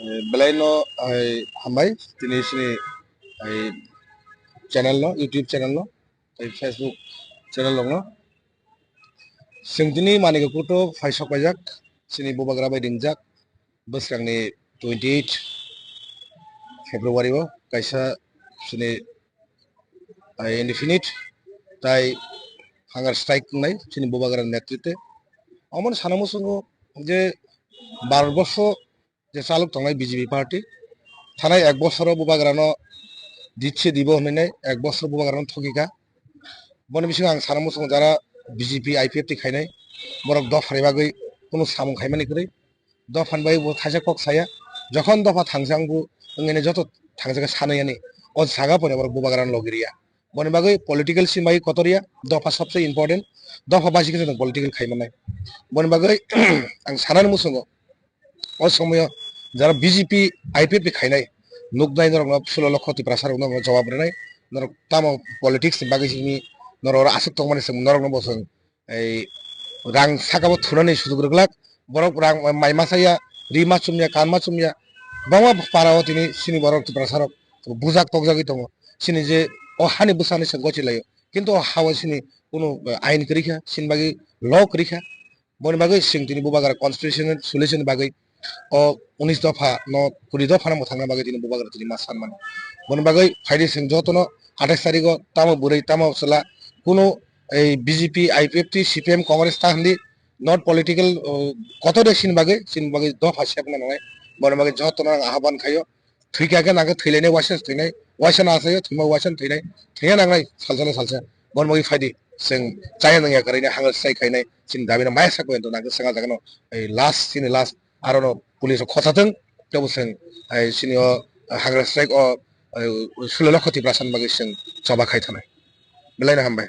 Belaino hambai tini sini channel no YouTube channel no Facebook channel no singtini mani ko to faisok bajak sini bobagra bai dingjak besrangni 28 February o kaisa sini indefinite tai hunger strike nai sini bobagra netrite amon sanamu sungo je 12 বছর যে চালক থানায় BJP party থানায় 1 বছরও বুবাগ্রানো দিচ্ছে দিব হইনাই 1 বছর বুবাগ্রানো ঠকিকা বনে বিসিং আং সারামু সং যারা বিজেপি আইপিএফটি খাইনাই বরক দফারে বাগৈ কোনো সামু খাইমানি করে দফান বাই থাইসা কক সায়া যখন দফা থাংসাংবু ওংনে যত থাংসাকা সানায়ানি ও জায়গা পরে বরক বুবাগ্রানো লগিরিয়া বনে বাগৈ পলিটিক্যাল সিমাই কতরিয়া দফা সবচেয়ে ইম্পর্টেন্ট দফা বাসিকে जों পলিটিক্যাল খাইমানাই বনে বাগৈ আং সানানি মুসঙ্গ অসময় যারা বিজেপি আইপিএফ খাইনাই নুকনাই নরক ষোলো লক্ষ তিপ্রাসার জবাব রেনাই নরক তামো পলিটিক্স বাকি সিনি নরক আসুক তংমানি নরক বসং এই রাং সাকাবো থুনানি সুযোগ রগলাক বরক রাং মাইমাসাইয়া রিমা চুমিয়া কানমা চুমিয়া বাংলা পারাও তিনি সিনি বরক তিপ্রাসারক বুজাক তকজাগি দङ সিনি যে অহানি বুসানি সে গচিলাयो কিন্তু হাওয়া সিনি কোনো আইন করিখা সিন বাকি ল করিখা বনি বাকি সিং তিনি বুবাগার কনস্টিটিউশনাল সলিউশন বাকি o 19 দফা ন 20 দফা নামো থাংনা বাগৈ তিনি বুবাগ্রা তিনি মাস সানমান বন বাগৈ ফাইদে সিং যতন 28 তারিখ তামো বুरै তামো সলা কোনো এই বিজেপি আইপিএফটি সিপিএম কংগ্রেস তাহলি নট পলিটিক্যাল কত দে সিন বাগৈ দফা সেপনা নয় বন বাগৈ যতন আহ্বান খাইও থৈকাকে নাগে থৈলাইনে ওয়াসেন থৈনাই ওয়াসেন আসাयो থৈमा ওয়াসেন থৈনাই থैया नांनाय सालसा बन बागै फाइदे जों चाया नङा करैनो हांगर स्ट्राइक खायनाय सिन दाबिना माया साको एन्थ नागो संगा जागनो এই লাস্ট সিনি লাস্ট আরো পুলিশ খতাथों तेवबो जों सिनियो हाग्रा स्ट्राइक 16 लक्ष 30 बागै जों जबा खायथानाय बेलायनो हामबाय।